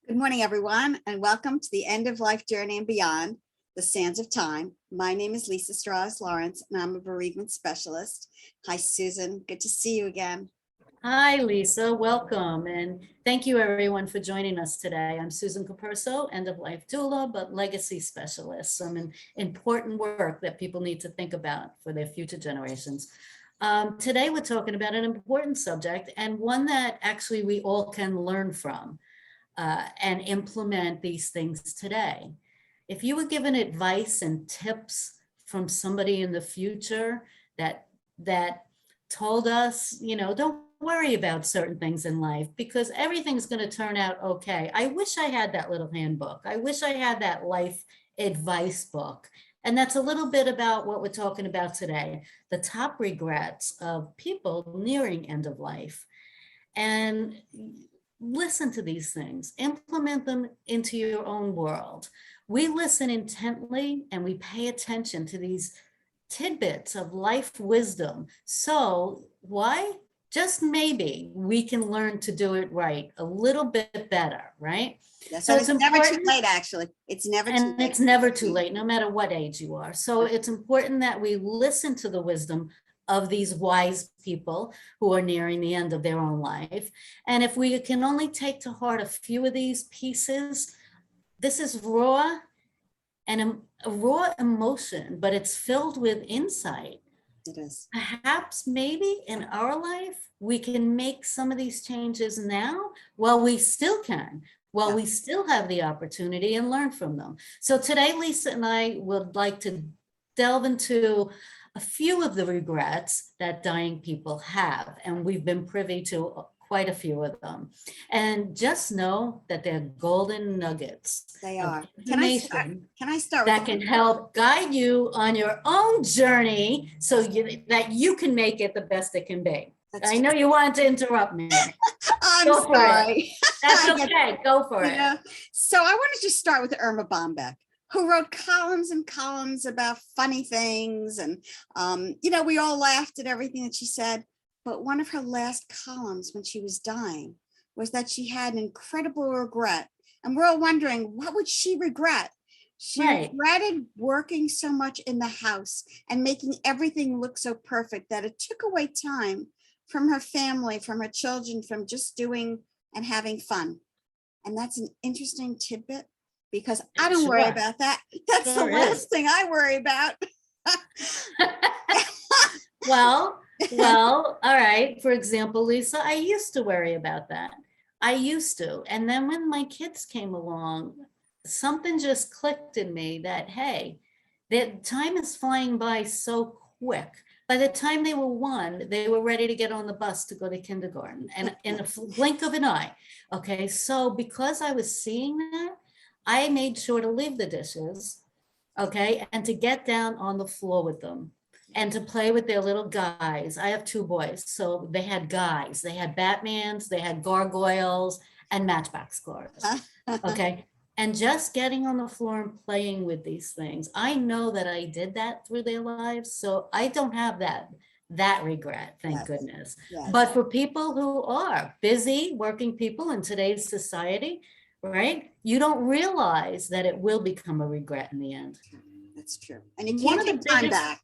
Good morning, everyone, and welcome to the End of Life Journey and Beyond, the Sands of Time. My name is Lisa Strahs-Lorenc, and I'm a bereavement specialist. Hi, Susan. Good to see you again. Hi, Lisa. Welcome. And thank you, everyone, for joining us today. I'm Susan Capurso, end-of-life doula, but legacy specialist. Some important work that people need to think about for their future generations. Today, we're talking about an important subject and one that actually we all can learn from and implement these things today. If you were given advice and tips from somebody in the future that told us, don't worry about certain things in life because everything's going to turn out okay. I wish I had that little handbook. I wish I had that life advice book. And that's a little bit about what we're talking about today, the top regrets of people nearing end of life. And listen to these things, implement them into your own world. We listen intently and we pay attention to these tidbits of life wisdom. So why? Just maybe we can learn to do it right a little bit better, right? Yeah, so it's never too late, actually. It's never too late. It's never too late, no matter what age you are. So it's important that we listen to the wisdom of these wise people who are nearing the end of their own life. And if we can only take to heart a few of these pieces, this is raw and a raw emotion, but it's filled with insight. It is. Perhaps maybe in our life, we can make some of these changes now while we still can, while we still have the opportunity and learn from them. So today, Lisa and I would like to delve into a few of the regrets that dying people have, and we've been privy to quite a few of them. And just know that they're golden nuggets. They are. Can I start that can help guide you on your own journey so that you can make it the best it can be. I know you wanted to interrupt me. I'm sorry. That's okay. Go for it. So I want to just start with Irma Bombeck, who wrote columns and columns about funny things. And, we all laughed at everything that she said. But one of her last columns when she was dying was that she had an incredible regret. And we're all wondering, what would she regret? She regretted working so much in the house and making everything look so perfect that it took away time from her family, from her children, from just doing and having fun. And that's an interesting tidbit because I don't worry about that. That's the last thing I worry about. Well, all right. For example, Lisa, I used to worry about that. I used to. And then when my kids came along, something just clicked in me that, hey, that time is flying by so quick. By the time they were 1, they were ready to get on the bus to go to kindergarten and in a blink of an eye. Okay, so because I was seeing that, I made sure to leave the dishes, okay, and to get down on the floor with them and to play with their little guys. I have 2 boys, so they had guys. They had Batmans, they had gargoyles, and Matchbox cars, okay? And just getting on the floor and playing with these things. I know that I did that through their lives, so I don't have that regret, thank goodness. But for people who are busy working people in today's society, right? You don't realize that it will become a regret in the end. That's true. And you can't get time back.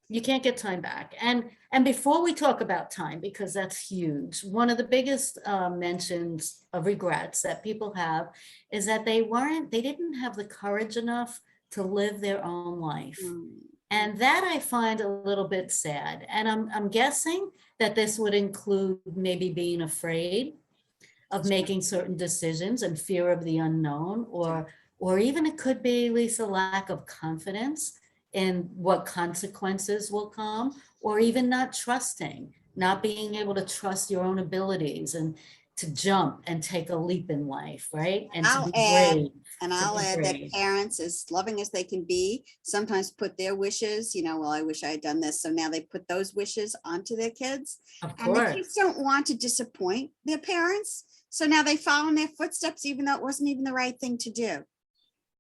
You can't get time back. And before we talk about time, because that's huge, one of the biggest mentions of regrets that people have is that they didn't have the courage enough to live their own life. And that I find a little bit sad. And I'm guessing that this would include maybe being afraid of making certain decisions and fear of the unknown, or even it could be, Lisa, lack of confidence in what consequences will come, or even not being able to trust your own abilities and to jump and take a leap in life, right? And I'll add that parents, as loving as they can be, sometimes put their wishes, well, I wish I had done this. So now they put those wishes onto their kids. And the kids don't want to disappoint their parents. So now they follow in their footsteps, even though it wasn't even the right thing to do.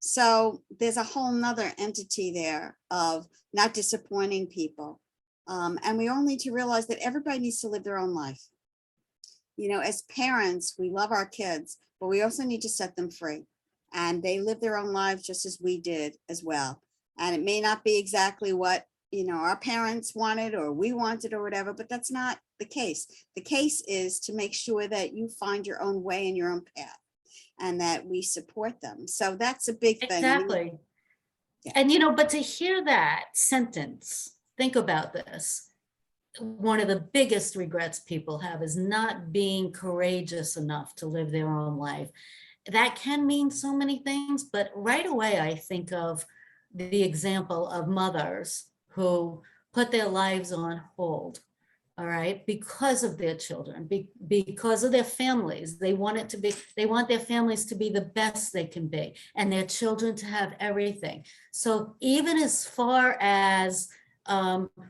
So there's a whole nother entity there of not disappointing people. And we all need to realize that everybody needs to live their own life. You know, as parents, we love our kids, but we also need to set them free. And they live their own lives just as we did as well. And it may not be exactly what, you know, our parents wanted or we wanted or whatever, but that's not the case. The case is to make sure that you find your own way and your own path and that we support them. So that's a big thing. I mean, Exactly. yeah. And, but to hear that sentence, think about this. One of the biggest regrets people have is not being courageous enough to live their own life. That can mean so many things, but right away I think of the example of mothers who put their lives on hold, all right, because of their children, because of their families. They want their families to be the best they can be and their children to have everything. So even as far as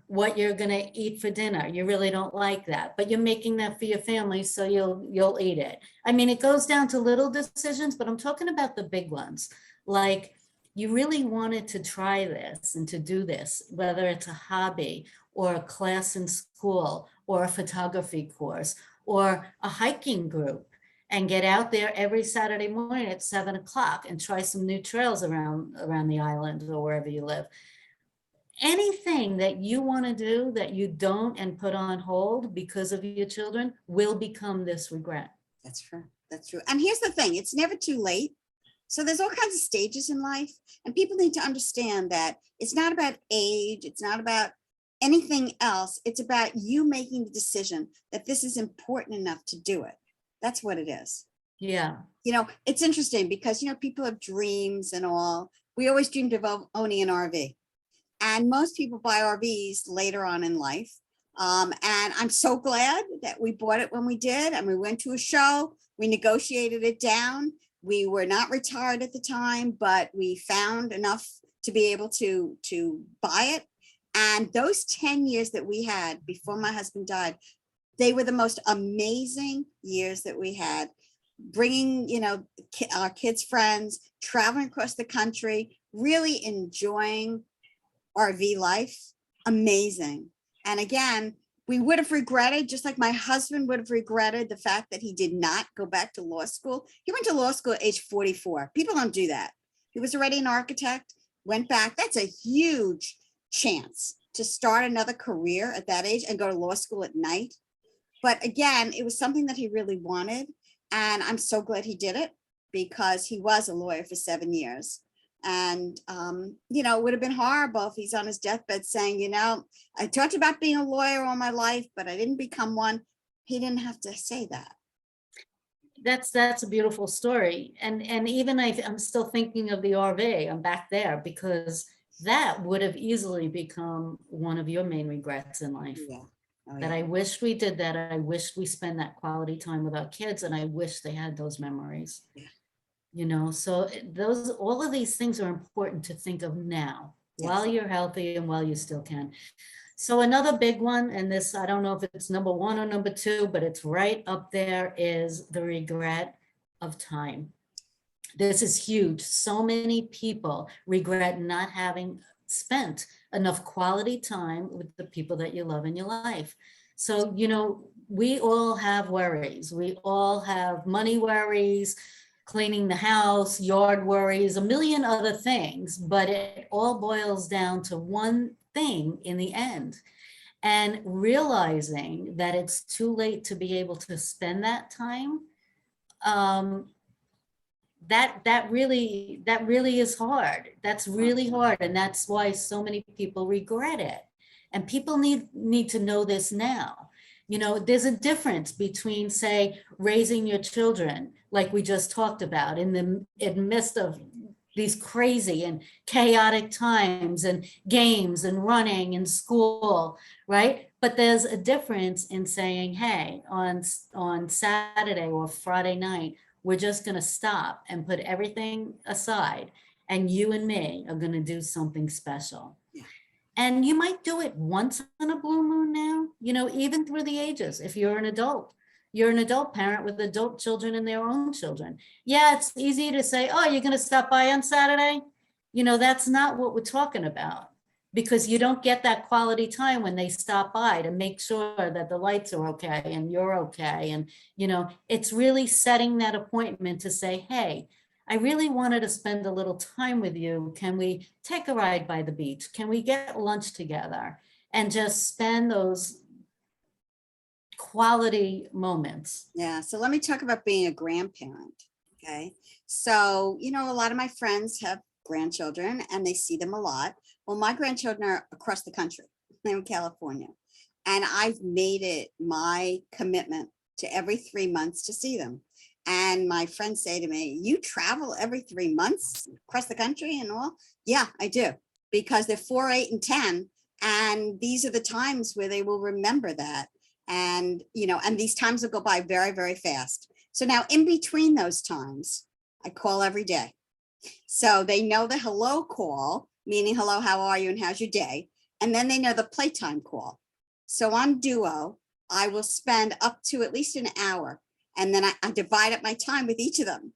what you're going to eat for dinner, you really don't like that, but you're making that for your family, so you'll eat it. I mean, it goes down to little decisions, but I'm talking about the big ones. Like, you really wanted to try this and to do this, whether it's a hobby or a class in school or a photography course or a hiking group, and get out there every Saturday morning at 7 o'clock and try some new trails around the island or wherever you live. Anything that you want to do that you don't and put on hold because of your children will become this regret. That's true. That's true. And here's the thing, it's never too late. So there's all kinds of stages in life, and people need to understand that it's not about age. It's not about anything else. It's about you making the decision that this is important enough to do it. That's what it is. Yeah. You know, it's interesting because, you know, people have dreams and all. We always dreamed of owning an RV. And most people buy RVs later on in life. And I'm so glad that we bought it when we did. And we went to a show, we negotiated it down. We were not retired at the time, but we found enough to be able to buy it. And those 10 years that we had before my husband died, they were the most amazing years that we had. Bringing, you know, our kids' friends, traveling across the country, really enjoying RV life. Amazing. And again, we would have regretted, just like my husband would have regretted the fact that he did not go back to law school. He went to law school at age 44. People don't do that. He was already an architect, went back. That's a huge chance to start another career at that age and go to law school at night. But again, it was something that he really wanted. And I'm so glad he did it, because he was a lawyer for 7 years. And, you know, it would have been horrible if he's on his deathbed saying, you know, I talked about being a lawyer all my life, but I didn't become one. He didn't have to say that. That's a beautiful story. And even I'm still thinking of the RV. I'm back there because that would have easily become one of your main regrets in life. Yeah. Oh, That yeah. I wished we did that. I wished we spent that quality time with our kids, and I wish they had those memories. Yeah. You know, so all of these things are important to think of now, Yes. while you're healthy and while you still can. So another big one, and this, I don't know if it's number one or number two, but it's right up there, is the regret of time. This is huge. So many people regret not having spent enough quality time with the people that you love in your life. So, you know, we all have worries. We all have money worries, cleaning the house, yard worries, a million other things, but it all boils down to one thing in the end. And realizing that it's too late to be able to spend that time, that really is hard. That's really hard. And that's why so many people regret it. And people need to know this now. You know, there's a difference between, say, raising your children, like we just talked about, in the midst of these crazy and chaotic times and games and running and school, right? But there's a difference in saying, hey, on Saturday or Friday night, we're just going to stop and put everything aside, and you and me are going to do something special. Yeah. And you might do it once in a blue moon now, you know, even through the ages. If you're an adult parent with adult children and their own children. Yeah, it's easy to say, oh, you're going to stop by on Saturday. You know, that's not what we're talking about. because you don't get that quality time when they stop by to make sure that the lights are okay and you're okay. And, it's really setting that appointment to say, hey, I really wanted to spend a little time with you. Can we take a ride by the beach? Can we get lunch together? And just spend those quality moments. Yeah. So let me talk about being a grandparent. Okay. So, a lot of my friends have grandchildren and they see them a lot. Well, my grandchildren are across the country. They're in California. And I've made it my commitment to every 3 months to see them. And my friends say to me, you travel every 3 months across the country and all? Yeah, I do. Because they're 4, 8, and 10. And these are the times where they will remember that. And, and these times will go by very, very fast. So now in between those times, I call every day. So they know the hello call, meaning hello, how are you and how's your day? And then they know the playtime call. So on Duo, I will spend up to at least an hour. And then I divide up my time with each of them.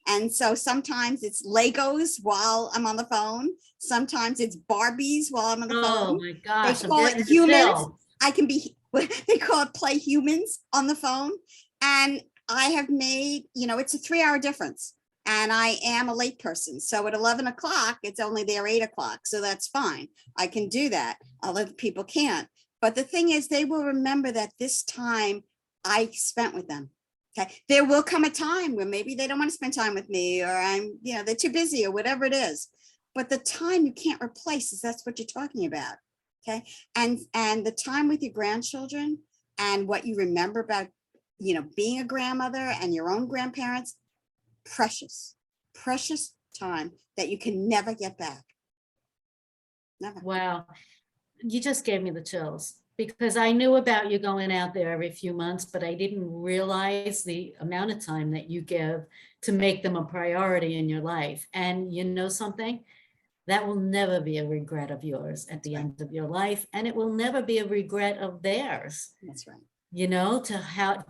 And so sometimes it's Legos while I'm on the phone. Sometimes it's Barbies while I'm on the phone. Oh my gosh. They call I'm it getting the humans. chills. I can be, they call it play humans on the phone. And I have made, it's a 3-hour difference. And I am a late person. So at 11 o'clock, it's only there 8 o'clock. So that's fine. I can do that. Other people can't. But the thing is, they will remember that this time I spent with them. Okay. There will come a time where maybe they don't want to spend time with me, or they're too busy or whatever it is. But the time you can't replace is that's what you're talking about. Okay. And the time with your grandchildren and what you remember about, being a grandmother and your own grandparents, precious time that you can never get back. Never. Wow. You just gave me the chills, because I knew about you going out there every few months, but I didn't realize the amount of time that you give to make them a priority in your life. And you know something? That will never be a regret of yours at the end of your life. And it will never be a regret of theirs. That's right.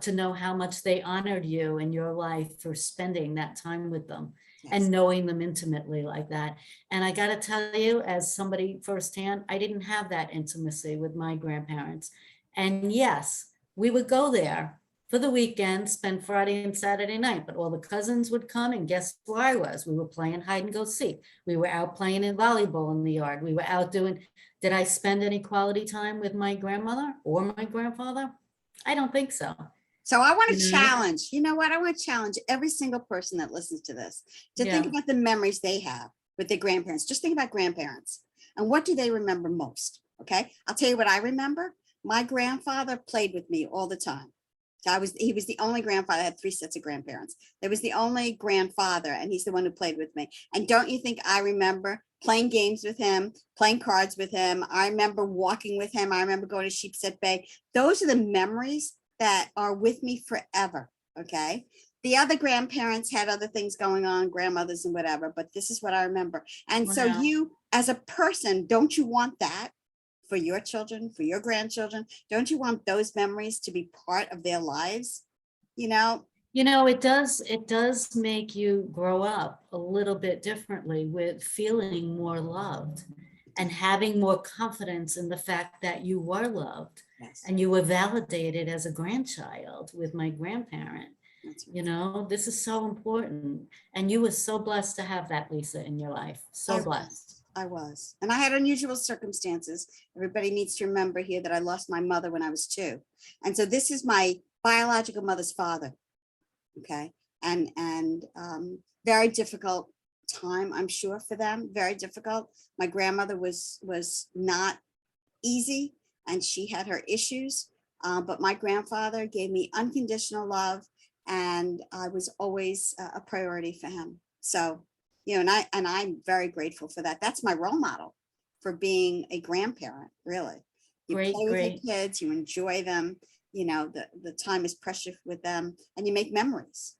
To know how much they honored you in your life for spending that time with them. Yes. And knowing them intimately like that. And I got to tell you, as somebody firsthand, I didn't have that intimacy with my grandparents. And yes, we would go there for the weekend, spend Friday and Saturday night, but all the cousins would come, and guess where I was? We were playing hide and go seek. We were out playing in volleyball in the yard. We were out did I spend any quality time with my grandmother or my grandfather? I don't think so. So I want to challenge, I want to challenge every single person that listens to this to think about the memories they have with their grandparents. Just think about grandparents and what do they remember most? Okay. I'll tell you what I remember. My grandfather played with me all the time. He was the only grandfather. I had 3 sets of grandparents. There was the only grandfather, and he's the one who played with me. And don't you think I remember playing games with him, playing cards with him? I remember walking with him. I remember going to Sheepshead Bay. Those are the memories that are with me forever. Okay. The other grandparents had other things going on, grandmothers and whatever, but this is what I remember. And so you, as a person, don't you want that for your children, for your grandchildren? Don't you want those memories to be part of their lives? It does make you grow up a little bit differently, with feeling more loved and having more confidence in the fact that you were loved. Yes. And you were validated as a grandchild with my grandparent. That's right. This is so important. And you were so blessed to have that, Lisa, in your life. So blessed. I was. And I had unusual circumstances. Everybody needs to remember here that I lost my mother when I was 2. And so this is my biological mother's father. Okay. And very difficult time, I'm sure, for them. Very difficult. My grandmother was not easy, and she had her issues. But my grandfather gave me unconditional love, and I was always a priority for him. So, and I'm very grateful for that. That's my role model for being a grandparent, really. You play with your kids, you enjoy them, the time is precious with them, and you make memories.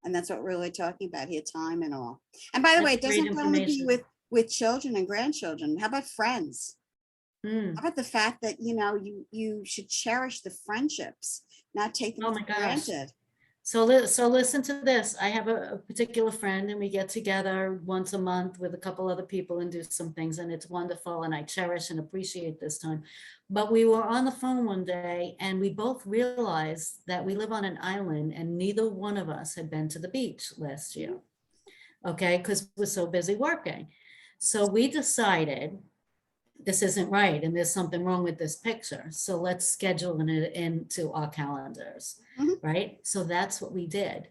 And that's what we're really talking about here, time and all. And by the way, it doesn't only be with children and grandchildren. How about friends? How about the fact that, you should cherish the friendships, not take them for granted? So listen to this. I have a particular friend, and we get together once a month with a couple other people and do some things, and it's wonderful, and I cherish and appreciate this time. But we were on the phone one day, and we both realized that we live on an island, and neither one of us had been to the beach last year. Okay, because we're so busy working. So we decided this isn't right, and there's something wrong with this picture. So let's schedule it into our calendars, right? So that's what we did.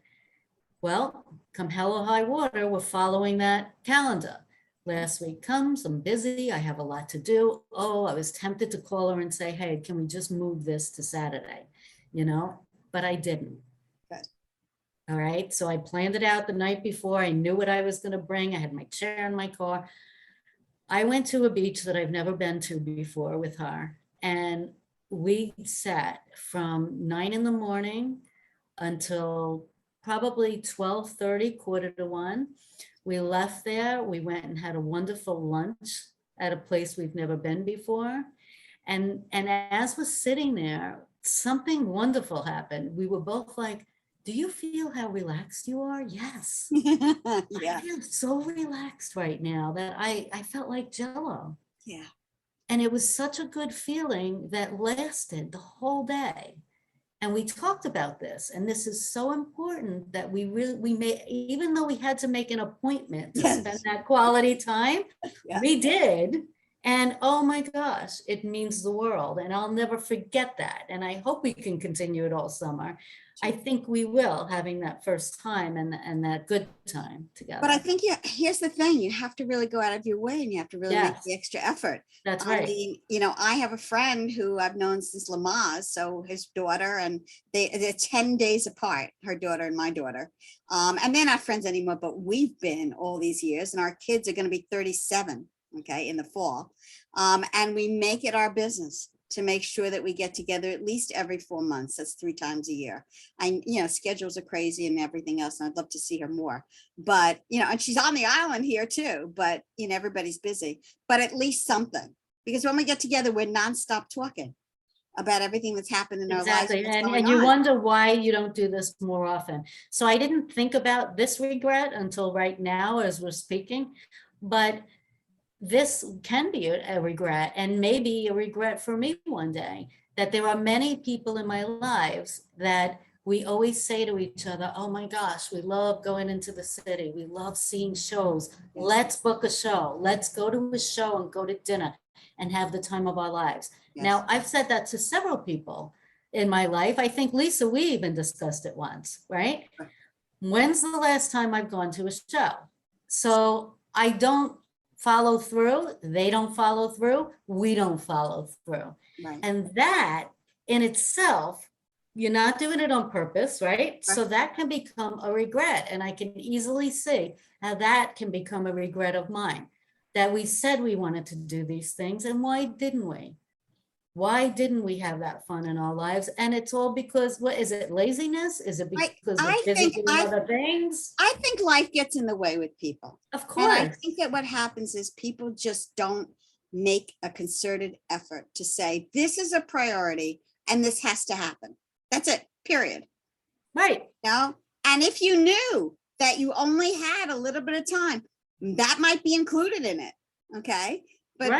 Well, come hell or high water, we're following that calendar. Last week comes, I'm busy, I have a lot to do. Oh, I was tempted to call her and say, hey, can we just move this to Saturday? But I didn't. Good. All right, so I planned it out the night before. I knew what I was going to bring. I had my chair in my car. I went to a beach that I've never been to before with her, and we sat from 9 in the morning until probably 12:30, 12:45. We left there. We went and had a wonderful lunch at a place we've never been before. And as we're sitting there, something wonderful happened. We were both like, do you feel how relaxed you are? Yes. Yeah. I feel so relaxed right now that I felt like Jello. Yeah. And it was such a good feeling that lasted the whole day. And we talked about this, and this is so important that we made, even though we had to make an appointment to spend that quality time, we did. And oh my gosh, it means the world. And I'll never forget that. And I hope we can continue it all summer. I think we will, having that first time and that good time together. But I think here's the thing, you have to really go out of your way, and you have to really make the extra effort. That's right. I mean, I have a friend who I've known since Lamaze, so his daughter, and they're 10 days apart, her daughter and my daughter. And they're not friends anymore, but we've been all these years, and our kids are going to be 37, okay, in the fall. And we make it our business to make sure that we get together at least every 4 months. That's 3 times a year. Schedules are crazy and everything else, and I'd love to see her more. But, and she's on the island here too, but, everybody's busy. But at least something. Because when we get together, we're nonstop talking about everything that's happened in our lives. And you wonder why you don't do this more often. So I didn't think about this regret until right now as we're speaking. But this can be a regret, and maybe a regret for me one day, that there are many people in my lives that we always say to each other, oh my gosh, we love going into the city. We love seeing shows. Let's book a show. Let's go to a show and go to dinner and have the time of our lives. Yes. Now, I've said that to several people in my life. I think, Lisa, we even discussed it once, right? When's the last time I've gone to a show? So I don't follow through, they don't follow through, we don't follow through. Right. And that in itself, you're not doing it on purpose, right? So that can become a regret. And I can easily see how that can become a regret of mine, that we said we wanted to do these things, and why didn't we? Why didn't we have that fun in our lives? And it's all because, what is it, laziness? Is it because we're busy doing other things? I think life gets in the way with people. Of course. And I think that what happens is people just don't make a concerted effort to say, this is a priority and this has to happen. That's it, period. Right. And if you knew that you only had a little bit of time, that might be included in it. Okay. But,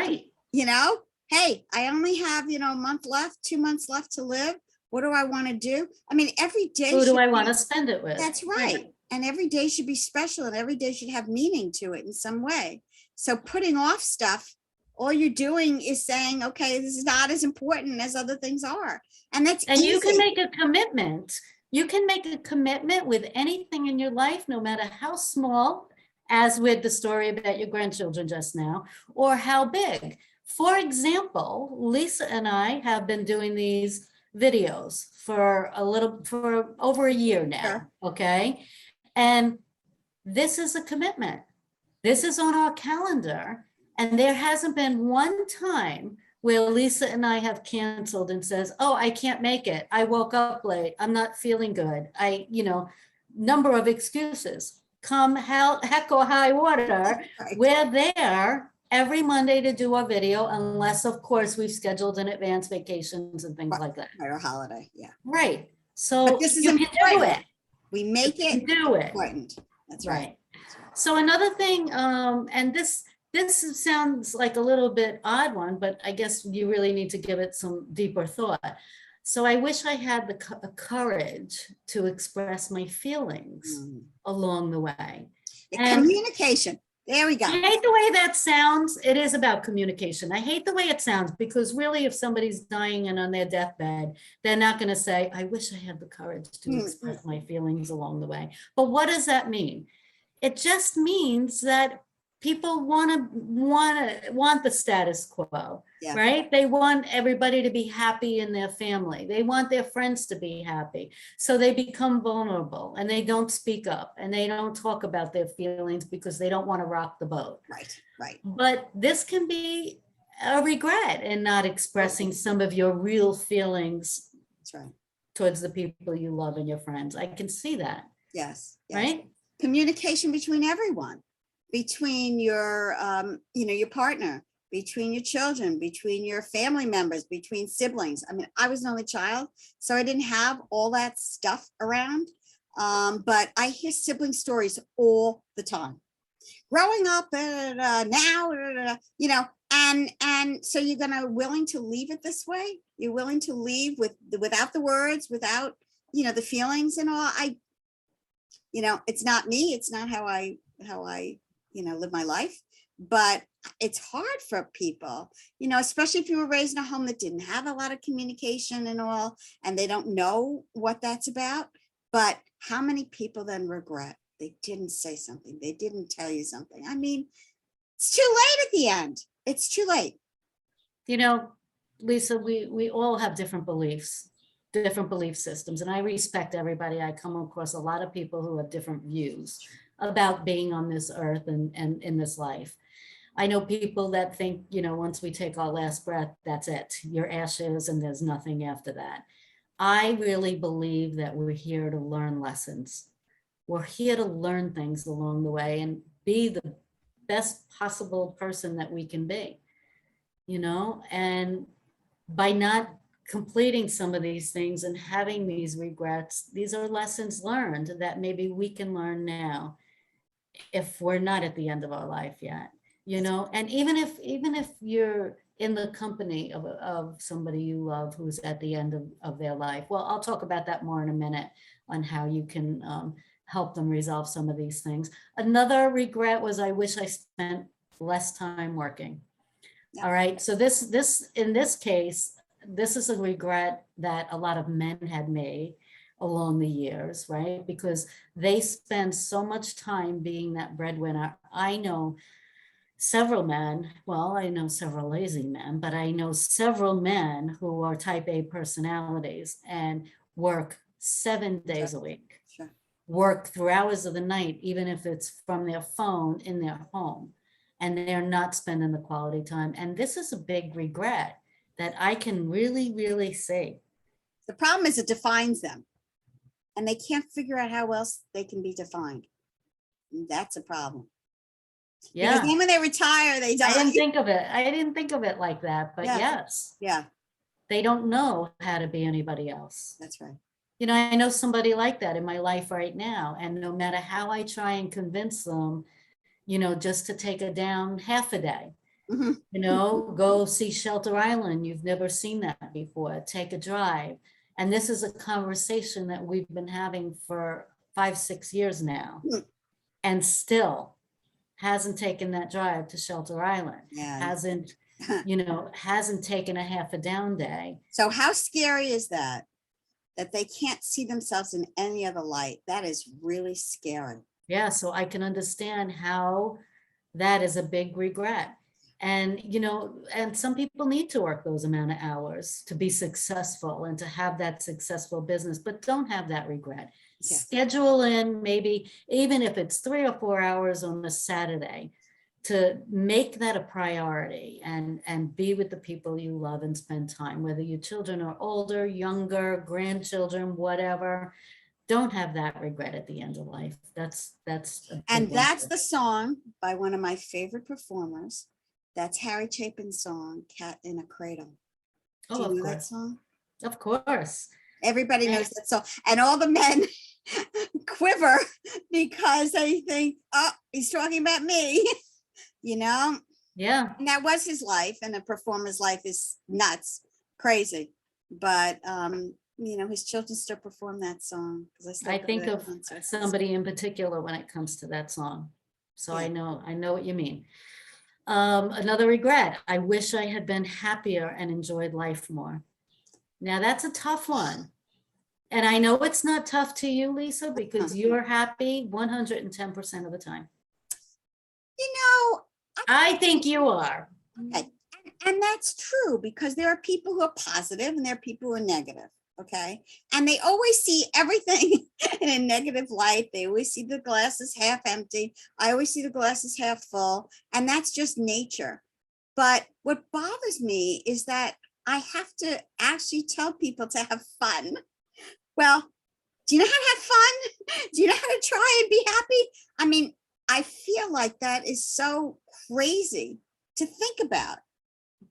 hey, I only have, a month left, 2 months left to live. What do I want to do? I mean, every day. Who do I want to spend it with? That's right. And every day should be special, and every day should have meaning to it in some way. So putting off stuff, all you're doing is saying, okay, this is not as important as other things are. And that's easy. You can make a commitment. You can make a commitment with anything in your life, no matter how small, as with the story about your grandchildren just now, or how big. For example, Lisa and I have been doing these videos for over a year now, okay? And this is a commitment. This is on our calendar, and there hasn't been one time where Lisa and I have canceled and says, oh, I can't make it. I woke up late. I'm not feeling good. Number of excuses. Come heck or high water, we're there every Monday to do our video, unless, of course, we've scheduled in advance vacations and things like that. Or a holiday, yeah. Right. So this is you can do it. We make You it do it. important. That's right. Right. So another thing, and this sounds like a little bit odd one, but I guess you really need to give it some deeper thought. So I wish I had the courage to express my feelings Mm. along the way. The And communication. There we go. I hate the way that sounds. It is about communication. I hate the way it sounds because really, if somebody's dying and on their deathbed, they're not going to say, I wish I had the courage to express my feelings along the way. But what does that mean? It just means that people want the status quo, Yeah. right? They want everybody to be happy in their family. They want their friends to be happy. So they become vulnerable and they don't speak up and they don't talk about their feelings because they don't want to rock the boat. Right, right. But this can be a regret in not expressing some of your real feelings That's right. towards the people you love and your friends. I can see that. Yes. Yes. Right? Communication between everyone, between your, your partner, between your children, between your family members, between siblings. I mean, I was an only child, so I didn't have all that stuff around. But I hear sibling stories all the time. Growing up, now, and so you're willing to leave it this way. You're willing to leave without the words, without, the feelings and all. It's not me. It's not how I live my life, but it's hard for people, especially if you were raised in a home that didn't have a lot of communication and all, and they don't know what that's about. But how many people then regret they didn't say something? They didn't tell you something. I mean, it's too late at the end. It's too late. Lisa, we all have different beliefs, different belief systems, and I respect everybody. I come across a lot of people who have different views about being on this earth and in this life. I know people that think, once we take our last breath, that's it. You're ashes and there's nothing after that. I really believe that we're here to learn lessons. We're here to learn things along the way and be the best possible person that we can be, and by not completing some of these things and having these regrets, these are lessons learned that maybe we can learn now if we're not at the end of our life yet, and even if you're in the company of somebody you love who's at the end of their life. Well, I'll talk about that more in a minute on how you can help them resolve some of these things. Another regret was I wish I spent less time working. Yeah. All right. So this in this case, this is a regret that a lot of men had made along the years, right? Because they spend so much time being that breadwinner. I know several men, well, I know several lazy men, but I know several men who are type A personalities and work 7 days a week, work through hours of the night, even if it's from their phone in their home, and they're not spending the quality time. And this is a big regret that I can really, really see. The problem is it defines them and they can't figure out how else they can be defined. And that's a problem. Yeah. Because then when they retire, they die. I didn't think of it like that, but yeah. Yes. Yeah. They don't know how to be anybody else. That's right. I know somebody like that in my life right now. And no matter how I try and convince them, just to take it down half a day, go see Shelter Island. You've never seen that before. Take a drive. And this is a conversation that we've been having for 5-6 years now, and still hasn't taken that drive to Shelter Island. Yeah. Hasn't taken a half a down day. So how scary is that they can't see themselves in any other light? That is really scary. Yeah. So I can understand how that is a big regret. And, and some people need to work those amount of hours to be successful and to have that successful business, but don't have that regret. Yeah. Schedule in maybe, even if it's 3 or 4 hours on a Saturday, to make that a priority and be with the people you love and spend time, whether your children are older, younger, grandchildren, whatever. Don't have that regret at the end of life. That's the song by one of my favorite performers. That's Harry Chapin's song, Cat in a Cradle. Do you know that song? Of course. Everybody knows that song. And all the men quiver because they think, oh, he's talking about me, you know? Yeah. And that was his life, and a performer's life is nuts, crazy. But his children still perform that song because I still I go to think their of concerts. somebody in particular when it comes to that song. So Yeah. I know what you mean. Another regret. I wish I had been happier and enjoyed life more. Now that's a tough one. And I know it's not tough to you, Lisa, because you're happy 110% of the time. You know, I think you are. okay. And that's true because there are people who are positive and there are people who are negative. Okay. And they always see everything in a negative light. They always see the glasses half empty. I always see the glasses half full. And that's just nature. But what bothers me is that I have to actually tell people to have fun. Well, do you know how to have fun? Do you know how to try and be happy? I mean, I feel like that is so crazy to think about,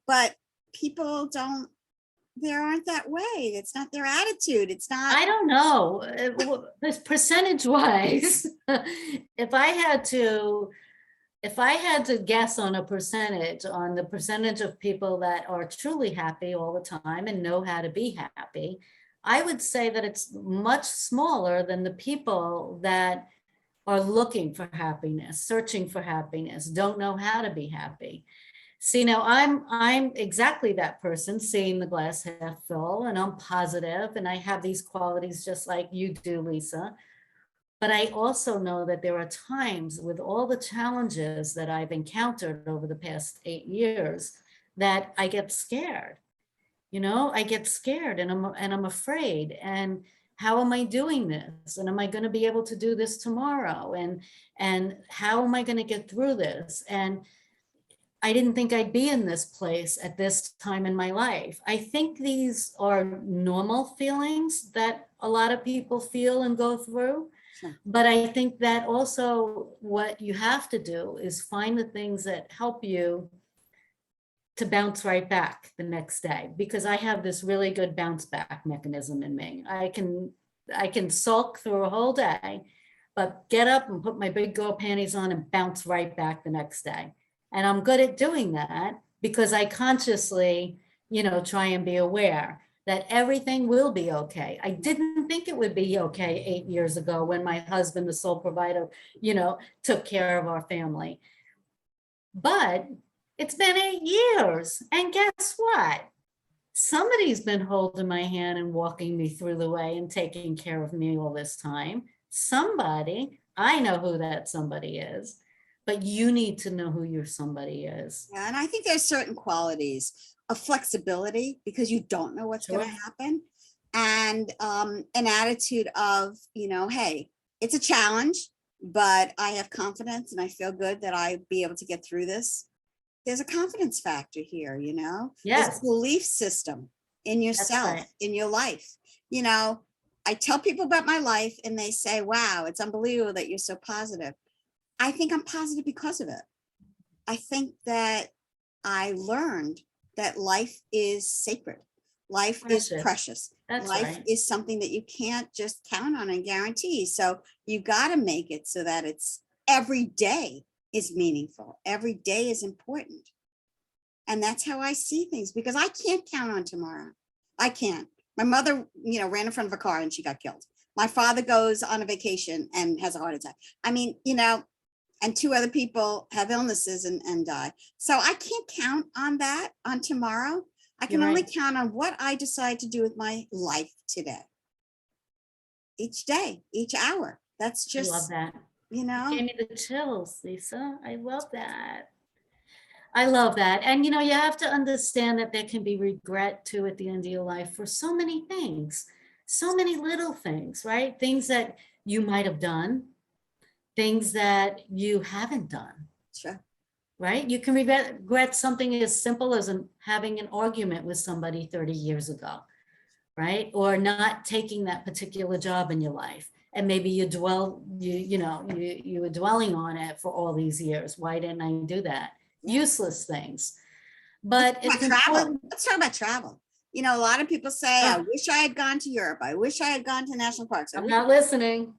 but people they aren't that way. It's not their attitude. It's not. I don't know. This percentage wise, if I had to guess on the percentage of people that are truly happy all the time and know how to be happy, I would say that it's much smaller than the people that are looking for happiness, searching for happiness, don't know how to be happy. See, now I'm exactly that person, seeing the glass half full, and I'm positive, and I have these qualities just like you do, Lisa. But I also know that there are times with all the challenges that I've encountered over the past 8 years that I get scared. I get scared and I'm afraid. And how am I doing this? And am I going to be able to do this tomorrow? And how am I going to get through this? And I didn't think I'd be in this place at this time in my life. I think these are normal feelings that a lot of people feel and go through. Sure. But I think that also what you have to do is find the things that help you to bounce right back the next day, because I have this really good bounce back mechanism in me. I can sulk through a whole day, but get up and put my big girl panties on and bounce right back the next day. And I'm good at doing that because I consciously, try and be aware that everything will be okay. I didn't think it would be okay 8 years ago when my husband, the sole provider, took care of our family. But it's been 8 years. And guess what? Somebody's been holding my hand and walking me through the way and taking care of me all this time. Somebody, I know who that somebody is, but you need to know who your somebody is. Yeah, and I think there's certain qualities of flexibility because you don't know what's going to happen, and an attitude of, hey, it's a challenge, but I have confidence and I feel good that I'll be able to get through this. There's a confidence factor here, Yes. There's a belief system in yourself, right. in your life. I tell people about my life and they say, wow, it's unbelievable that you're so positive. I think I'm positive because of it. I think that I learned that life is sacred. Life is precious. That's life right. is something that you can't just count on and guarantee. So you got to make it so that it's every day is meaningful. Every day is important. And that's how I see things because I can't count on tomorrow. I can't. My mother, ran in front of a car and she got killed. My father goes on a vacation and has a heart attack. I mean, and 2 other people have illnesses and die. So I can't count on that on tomorrow. I can only count on what I decide to do with my life today. Each day, each hour. That's just, I love that. You gave me the chills, Lisa. I love that. I love that. And, you have to understand that there can be regret too at the end of your life for so many things, so many little things, right? Things that you might have done, things that you haven't done. Sure. Right? You can regret something as simple as having an argument with somebody 30 years ago, right? Or not taking that particular job in your life. And maybe you were dwelling on it for all these years. Why didn't I do that? Useless things. But it's important. Let's talk about travel. You know, a lot of people say, I Ah. wish I had gone to Europe. I wish I had gone to national parks. I'm not listening.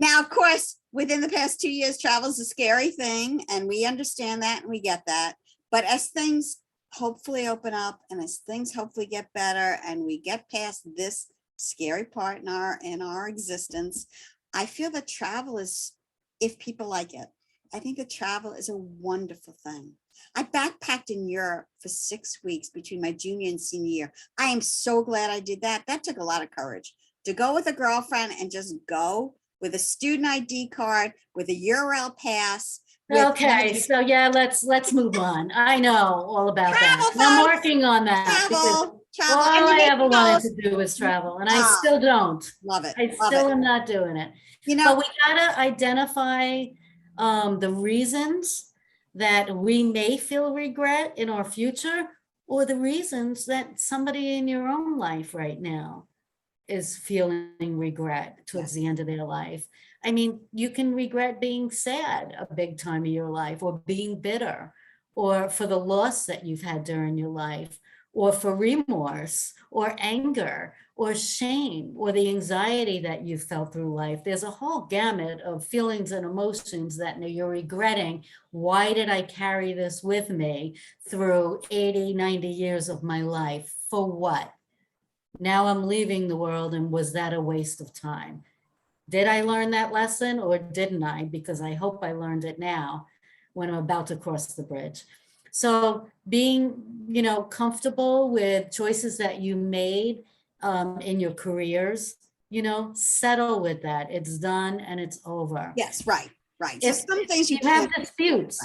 Now, of course, within the past 2 years, travel is a scary thing, and we understand that and we get that. But as things hopefully open up and as things hopefully get better and we get past this scary part in our existence, I feel that travel is, if people like it, I think that travel is a wonderful thing. I backpacked in Europe for 6 weeks between my junior and senior year. I am so glad I did that. That took a lot of courage to go with a girlfriend and just go with a student ID card, with a URL pass. Okay, so yeah, let's move on. I know all about that. And I'm working on that because Travel. all And you I make ever the wanted most. to do was travel, and I still don't. Love it. I Love still it. am not doing it. You But know, we gotta identify the reasons that we may feel regret in our future, or the reasons that somebody in your own life right now is feeling regret towards the end of their life. I mean, you can regret being sad a big time of your life, or being bitter, or for the loss that you've had during your life, or for remorse, or anger, or shame, or the anxiety that you felt through life. There's a whole gamut of feelings and emotions that you're regretting. Why did I carry this with me through 80, 90 years of my life? For what? Now I'm leaving the world, and was that a waste of time? Did I learn that lesson or didn't I? Because I hope I learned it now when I'm about to cross the bridge. So being, comfortable with choices that you made in your careers, settle with that. It's done and it's over. yes, right. So If some things you have disputes,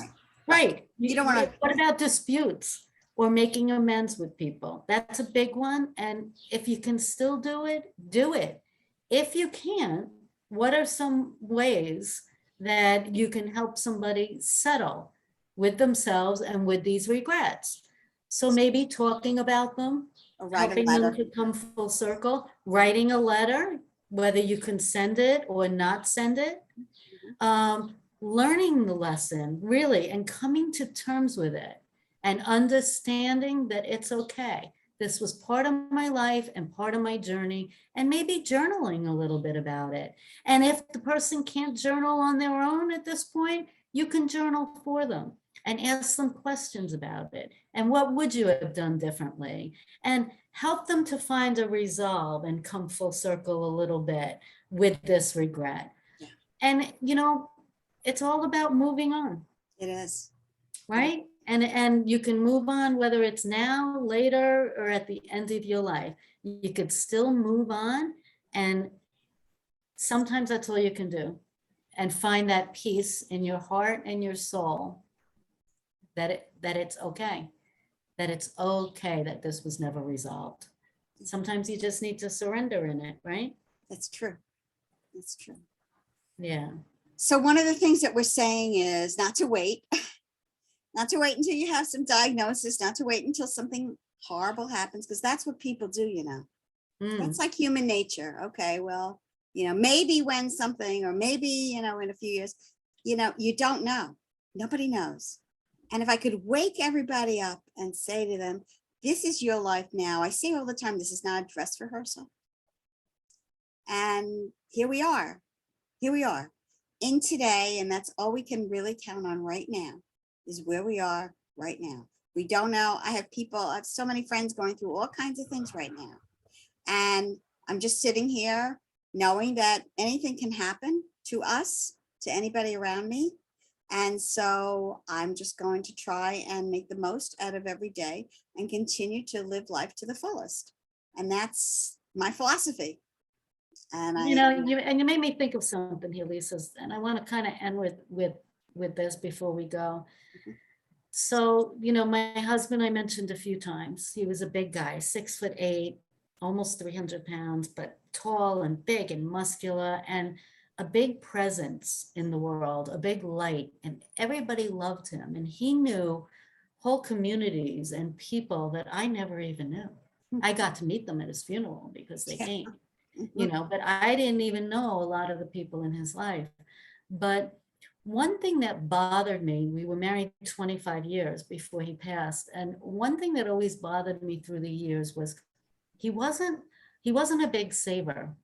right? You don't want to. What about disputes or making amends with people? That's a big one. And if you can still do it, do it. If you can't, what are some ways that you can help somebody settle with themselves and with these regrets? So maybe talking about them, helping them to come full circle, writing a letter, whether you can send it or not send it, learning the lesson really and coming to terms with it and understanding that it's okay. This was part of my life and part of my journey, and maybe journaling a little bit about it. And if the person can't journal on their own at this point, you can journal for them and ask them questions about it. And what would you have done differently? And help them to find a resolve and come full circle a little bit with this regret. Yeah. And, it's all about moving on. It is. Right? And you can move on, whether it's now, later, or at the end of your life. You could still move on. And sometimes that's all you can do. And find that peace in your heart and your soul that it's okay. That it's okay that this was never resolved. Sometimes you just need to surrender in it, right? That's true. That's true. Yeah. So one of the things that we're saying is not to wait. Not to wait until you have some diagnosis, not to wait until something horrible happens, because that's what people do, That's like human nature. Okay, well, maybe when something, or maybe, in a few years, you don't know. Nobody knows. And if I could wake everybody up and say to them, this is your life now. I say all the time, this is not a dress rehearsal. And here we are in today. And that's all we can really count on right now, is where we are right now. We don't know. I have so many friends going through all kinds of things right now. And I'm just sitting here knowing that anything can happen to us, to anybody around me. And so I'm just going to try and make the most out of every day and continue to live life to the fullest. And that's my philosophy. And you made me think of something here, Lisa, and I want to kind of end with this before we go. Mm-hmm. So, my husband, I mentioned a few times, he was a big guy, 6'8", almost 300 pounds, but tall and big and muscular, and a big presence in the world, a big light, and everybody loved him. And he knew whole communities and people that I never even knew. I got to meet them at his funeral because they came. But I didn't even know a lot of the people in his life. But one thing that bothered me, we were married 25 years before he passed. And one thing that always bothered me through the years was he wasn't a big saver.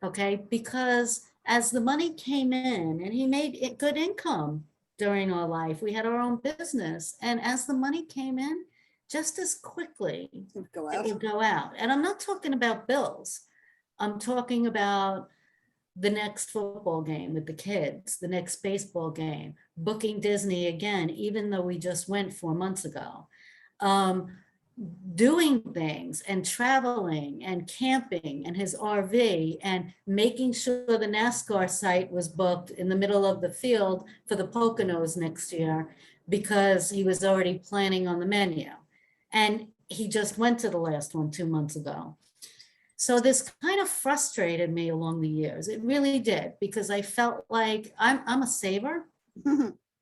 Okay, because as the money came in, and he made it good income during our life, we had our own business. And as the money came in, just as quickly, Would go it out. would go out. And I'm not talking about bills. I'm talking about the next football game with the kids, the next baseball game, booking Disney again, even though we just went 4 months ago. Doing things and traveling and camping and his RV and making sure the NASCAR site was booked in the middle of the field for the Poconos next year because he was already planning on the menu. And he just went to the last one 2 months ago. So this kind of frustrated me along the years. It really did, because I felt like I'm a saver.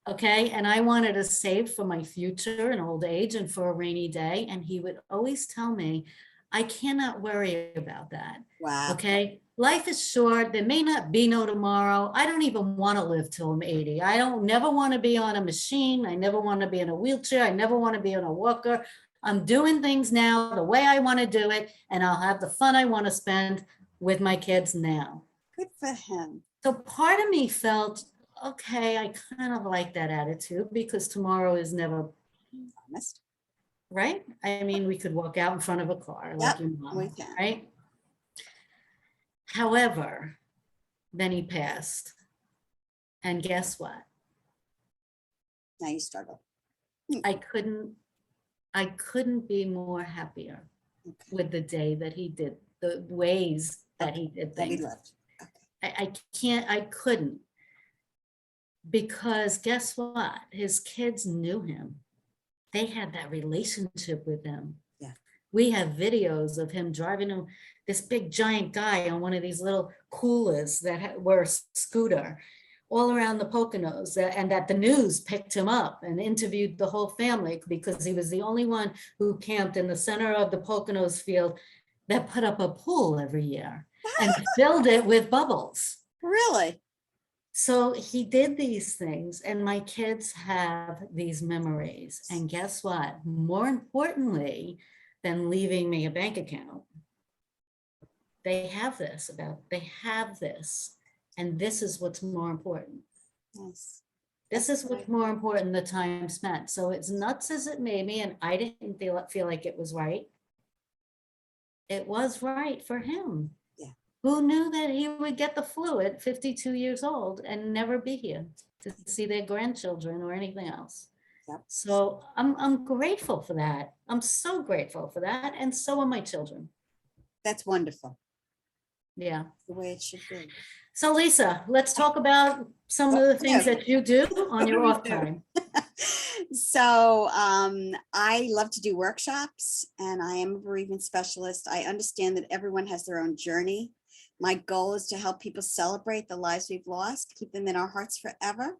Okay. And I wanted to save for my future and old age and for a rainy day. And he would always tell me, I cannot worry about that. Wow. Okay. Life is short. There may not be no tomorrow. I don't even want to live till I'm 80. I don't never want to be on a machine. I never want to be in a wheelchair. I never want to be on a walker. I'm doing things now the way I want to do it. And I'll have the fun I want to spend with my kids now. Good for him. So part of me felt, okay, I kind of like that attitude, because tomorrow is never Promised. right. I mean, we could walk out in front of a car like Yep, your mom, we can. right? However, then he passed. And guess what? Now you struggle. I couldn't be more happier Okay. with the day that he did, the ways that he did That he things. lived. Okay. I couldn't. Because guess what? His kids knew him. They had that relationship with him. Yeah. We have videos of him driving this big giant guy on one of these little coolers that were a scooter all around the Poconos, and that the news picked him up and interviewed the whole family, because he was the only one who camped in the center of the Poconos field that put up a pool every year and filled it with bubbles. Really? So he did these things, and my kids have these memories. And guess what? More importantly than leaving me a bank account, they have this. And this is what's more important. Nice. This is what's more important, the time spent. So it's nuts as it made me, and I didn't feel like it was right. It was right for him. Who knew that he would get the flu at 52 years old and never be here to see their grandchildren or anything else? Yep. So I'm grateful for that. I'm so grateful for that. And so are my children. That's wonderful. Yeah. The way it should be. So Lisa, let's talk about some of the things that you do on your off time. So I love to do workshops, and I am a bereavement specialist. I understand that everyone has their own journey. My goal is to help people celebrate the lives we've lost, keep them in our hearts forever,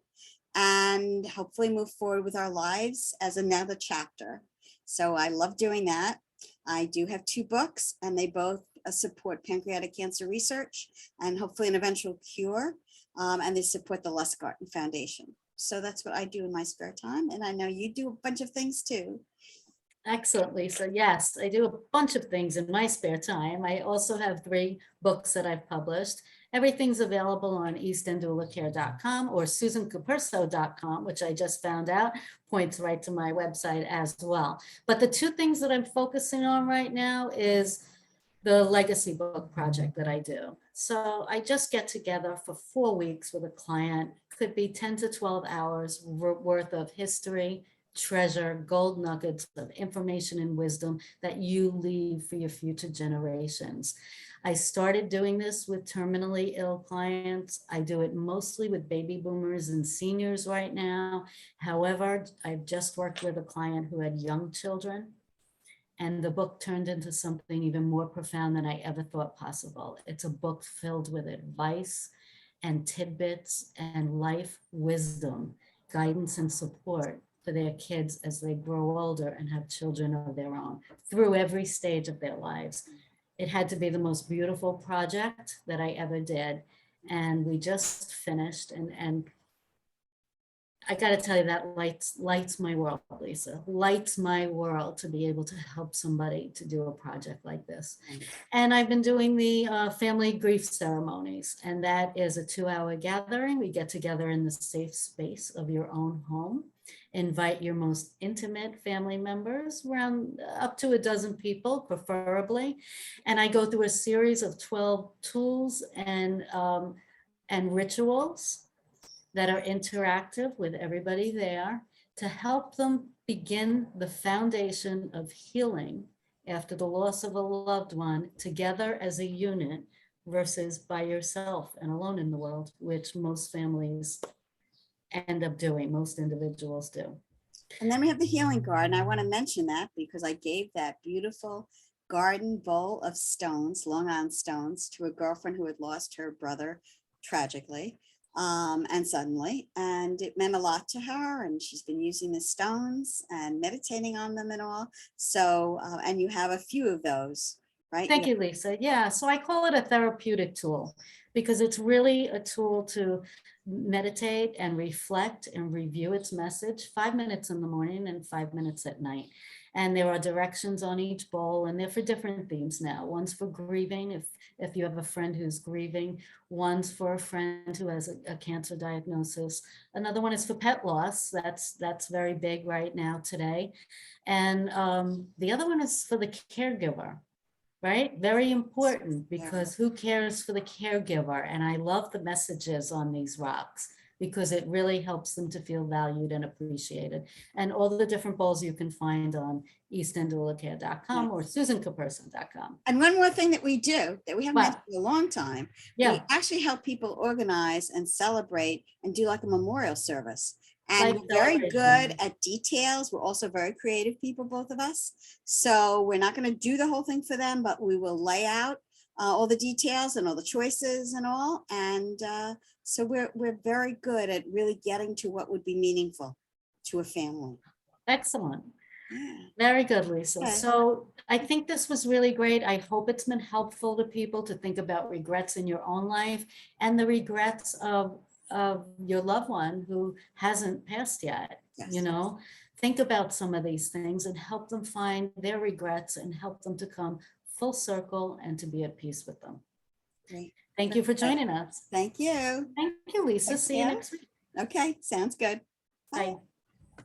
and hopefully move forward with our lives as another chapter. So I love doing that. I do have 2 books, and they both support pancreatic cancer research and hopefully an eventual cure. And they support the Les Garten Foundation. So that's what I do in my spare time. And I know you do a bunch of things too. Excellent, Lisa. Yes, I do a bunch of things in my spare time. I also have 3 books that I've published. Everything's available on eastenddoulacare.com or susancapurso.com, which I just found out points right to my website as well. But the 2 things that I'm focusing on right now is the legacy book project that I do. So I just get together for 4 weeks with a client, could be 10 to 12 hours worth of history, treasure, gold nuggets of information and wisdom that you leave for your future generations. I started doing this with terminally ill clients. I do it mostly with baby boomers and seniors right now. However, I've just worked with a client who had young children, and the book turned into something even more profound than I ever thought possible. It's a book filled with advice and tidbits and life wisdom, guidance and support for their kids as they grow older and have children of their own through every stage of their lives. It had to be the most beautiful project that I ever did. And we just finished, and I got to tell you, that lights my world, Lisa, lights my world to be able to help somebody to do a project like this. And I've been doing the family grief ceremonies, and that is a 2-hour gathering. We get together in the safe space of your own home, invite your most intimate family members, around up to a dozen people, preferably. And I go through a series of 12 tools and rituals that are interactive with everybody there to help them begin the foundation of healing after the loss of a loved one together as a unit versus by yourself and alone in the world, which most families end up doing, most individuals do. And then we have the healing garden. I want to mention that because I gave that beautiful garden bowl of stones, Long Island stones, to a girlfriend who had lost her brother tragically and suddenly. And it meant a lot to her. And she's been using the stones and meditating on them and all. So, and you have a few of those, right? Thank you, Lisa. Yeah, so I call it a therapeutic tool because it's really a tool to meditate and reflect and review its message, 5 minutes in the morning and 5 minutes at night. And there are directions on each bowl, and they're for different themes now. One's for grieving, if you have a friend who's grieving. One's for a friend who has a cancer diagnosis. Another one is for pet loss. That's very big right now today. And the other one is for the caregiver. Right? Very important, because who cares for the caregiver? And I love the messages on these rocks because it really helps them to feel valued and appreciated. And all the different bowls you can find on eastenddoulacare.com or susancapurso.com. And one more thing that we do that we haven't mentioned in a long time, Yeah. we actually help people organize and celebrate and do like a memorial service. And we're very good at details. We're also very creative people, both of us. So we're not going to do the whole thing for them, but we will lay out all the details and all the choices and all. And so we're very good at really getting to what would be meaningful to a family. Excellent. Yeah. Very good, Lisa. Okay. So I think this was really great. I hope it's been helpful to people to think about regrets in your own life and the regrets of your loved one who hasn't passed yet. Yes. You know, think about some of these things and help them find their regrets and help them to come full circle and to be at peace with them. Great. Thank you for joining us. Thank you. Thank you, Lisa. Thanks, See you yeah. next week. Okay, sounds good. Bye.